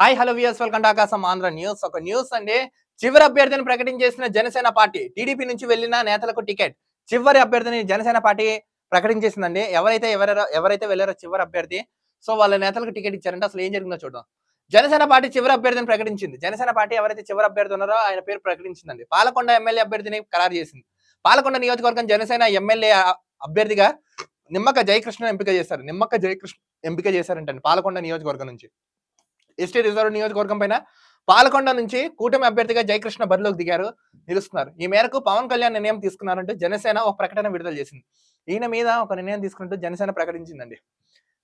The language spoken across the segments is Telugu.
Hi hello viewers, welcome to ఆకాశం ఆంధ్ర న్యూస్. ఒక న్యూస్ అండి. చివరి అభ్యర్థిని ప్రకటించేసిన జనసేన పార్టీ. టీడీపీ నుంచి వెళ్లిన నేతలకు టికెట్. చివరి అభ్యర్థిని జనసేన పార్టీ ప్రకటించేసిందండి. ఎవరైతే వెళ్లారో చివరి అభ్యర్థి, సో వాళ్ళ నేతలకు టికెట్ ఇచ్చారంటే అసలు ఏం జరిగిందో చూద్దాం. జనసేన పార్టీ చివరి అభ్యర్థిని ప్రకటించింది. జనసేన పార్టీ ఎవరైతే చివరి అభ్యర్థి ఉన్నారో ఆయన పేరు ప్రకటించిందండి. పాలకొండ ఎమ్మెల్యే అభ్యర్థిని ఖరారు చేసింది. పాలకొండ నియోజకవర్గం జనసేన ఎమ్మెల్యే అభ్యర్థిగా నిమ్మక జయకృష్ణ ఎంపిక చేశారు. నిమ్మక జయకృష్ణ ఎంపిక చేశారంటండి పాలకొండ నియోజకవర్గం నుంచి. ఎస్టీ రిజర్వ్ నియోజకవర్గం పైన పాలకొండ నుంచి కూటమి అభ్యర్థిగా జయకృష్ణ బరిలోకి దిగారు, నిలుస్తున్నారు. ఈ మేరకు పవన్ కళ్యాణ్ నిర్ణయం తీసుకున్నారంటూ జనసేన ఒక ప్రకటన విడుదల చేసింది. ఈయన మీద ఒక నిర్ణయం తీసుకున్నట్టు జనసేన ప్రకటించిందండి.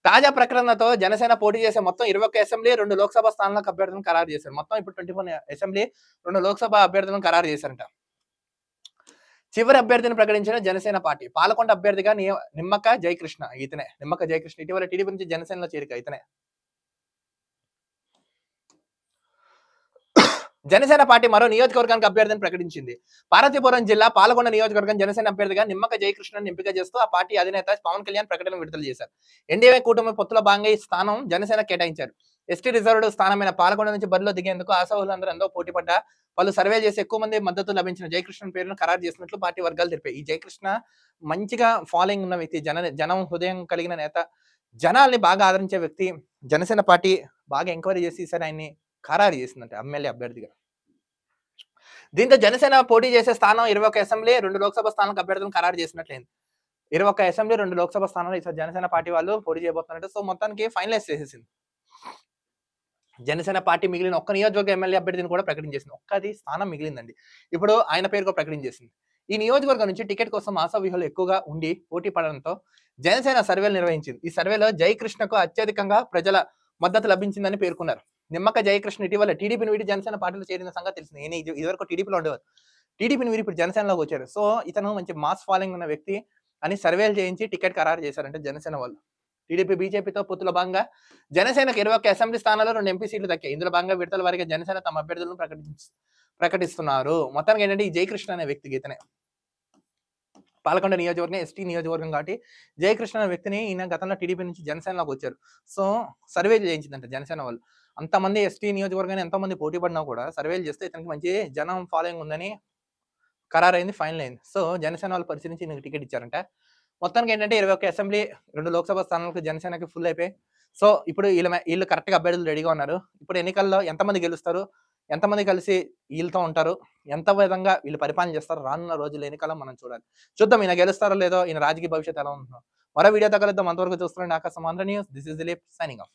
తాజా ప్రకటనతో జనసేన పోటీ చేసే మొత్తం 21 అసెంబ్లీ, 2 లోక్సభ స్థానాలకు అభ్యర్థులను ఖరారు చేశారు. మొత్తం ఇప్పుడు 24 అసెంబ్లీ, 2 లోక్సభ అభ్యర్థులను ఖరారు చేశారంట. చివరి అభ్యర్థిని ప్రకటించిన జనసేన పార్టీ. పాలకొండ అభ్యర్థిగా నిమ్మక జయకృష్ణ. ఇతనే నిమ్మక జయకృష్ణ. ఇటీవల టీడీపీ నుంచి జనసేనలో చేరిక ఇతనే. జనసేన పార్టీ మరో నియోజకవర్గానికి అభ్యర్థిని ప్రకటించింది. పార్వతీపురం జిల్లా పాలకొండ నియోజకవర్గం జనసేన అభ్యర్థిగా నిమ్మక జయకృష్ణను ఎంపిక చేస్తూ ఆ పార్టీ అధినేత పవన్ కళ్యాణ్ ప్రకటన విడుదల చేశారు. ఎన్డీఏ కూటమి పొత్తుల భాగంగా ఈ స్థానం జనసేన కేటాయించారు. ఎస్టీ రిజర్వ్డ్ స్థానమైన పాలకొండ నుంచి బరిలో దిగేందుకు ఆశావులందరూ ఎంతో పోటీ పడ్డ పలు సర్వే చేసి ఎక్కువ మంది మద్దతు లభించిన జయకృష్ణ పేరును ఖరారు చేసినట్లు పార్టీ వర్గాలు తెలిపాయి. ఈ జయకృష్ణ మంచిగా ఫాలోయింగ్ ఉన్న వ్యక్తి, జనం హృదయం కలిగిన నేత, జనాల్ని బాగా ఆదరించే వ్యక్తి. జనసేన పార్టీ బాగా ఎంక్వైరీ చేసి ఈసారి ఆయన్ని ఖరారు చేసిందంటే ఎమ్మెల్యే అభ్యర్థిగా. దీంతో జనసేన పోటీ చేసే స్థానం 21 అసెంబ్లీ, 2 లోక్సభ స్థానాలకు అభ్యర్థులను ఖరారు చేసినట్లయింది. 21 అసెంబ్లీ, 2 లోక్సభ స్థానాలు ఈసారి జనసేన పార్టీ వాళ్ళు పోటీ చేయబోతున్నట్టు. సో మొత్తానికి ఫైనలైజ్ చేసేసింది. జనసేన పార్టీ మిగిలిన ఒక్క నియోజకవర్గ ఎమ్మెల్యే అభ్యర్థిని కూడా ప్రకటించేసింది. ఒక్కది స్థానం మిగిలిందండి. ఇప్పుడు ఆయన పేరు కూడా ప్రకటించేసింది. ఈ నియోజకవర్గం నుంచి టికెట్ కోసం ఆశావ్యూహాలు ఎక్కువగా ఉండి పోటీ పడడంతో జనసేన సర్వేలు నిర్వహించింది. ఈ సర్వేలో జయకృష్ణకు అత్యధికంగా ప్రజల మద్దతు లభించిందని పేర్కొన్నారు. నిమ్మక జయకృష్ణ ఇటీవల టీడీపీని వీడి జనసేన పార్టీలో చేరిన సంగతి తెలిసింది. ఈయన ఇదివరకు టీడీపీలో ఉండేవారు. టీడీపీని వీడి ఇప్పుడు జనసేనలోకి వచ్చారు. సో ఇతను మంచి మాస్ ఫాలోయింగ్ ఉన్న వ్యక్తి అని సర్వేలు చేయించి టికెట్ ఖరారు చేశారంటే జనసేన వాళ్ళు. టీడీపీ బీజేపీతో పొత్తుల భాగంగా జనసేనకు 21 అసెంబ్లీ స్థానాల్లో 2 ఎంపీ సీట్లు దక్కాయి. ఇందులో భాగంగా విడతల వారీగా జనసేన తమ అభ్యర్థులను ప్రకటిస్తున్నారు. మొత్తానికి ఏంటంటే ఈ జయకృష్ణ అనే వ్యక్తికి ఇతనే పాలకొండ నియోజకవర్గం ఎస్టీ నియోజకవర్గం కాబట్టి జయకృష్ణ అనే వ్యక్తిని ఈయన గతంలో టీడీపీ నుంచి జనసేనలోకి వచ్చారు. సో సర్వేలు చేయించిందంట జనసేన వాళ్ళు. అంతమంది ఎస్టీ నియోజకవర్గాన్ని ఎంతో మంది పోటీ పడినా కూడా సర్వేలు చేస్తే ఇతనికి మంచి జనం ఫాలోయింగ్ ఉందని ఖరారైంది, ఫైనల్ అయింది. సో జనసేన వాళ్ళు పరిశీలించి ఈయనకి టికెట్ ఇచ్చారంట. మొత్తానికి ఏంటంటే 21 అసెంబ్లీ, 2 లోక్సభ స్థానాలకు జనసేనకి ఫుల్ అయిపోయి. సో ఇప్పుడు వీళ్ళు కరెక్ట్గా అభ్యర్థులు రెడీగా ఉన్నారు. ఇప్పుడు ఎన్నికల్లో ఎంతమంది గెలుస్తారు, ఎంతమంది కలిసి వీళ్ళతో ఉంటారు, ఎంత విధంగా వీళ్ళు పరిపాలన చేస్తారు రానున్న రోజుల ఎన్నికల్లో మనం చూడాలి. చూద్దాం ఈయన గెలుస్తారో లేదో, ఈయన రాజకీయ భవిష్యత్తు ఎలా ఉంటుందో. మరో వీడియోతో కలుద్దాం. అంతవరకు చూస్తున్నాండి ఆకాశం Andhra news. This is Dilip signing off.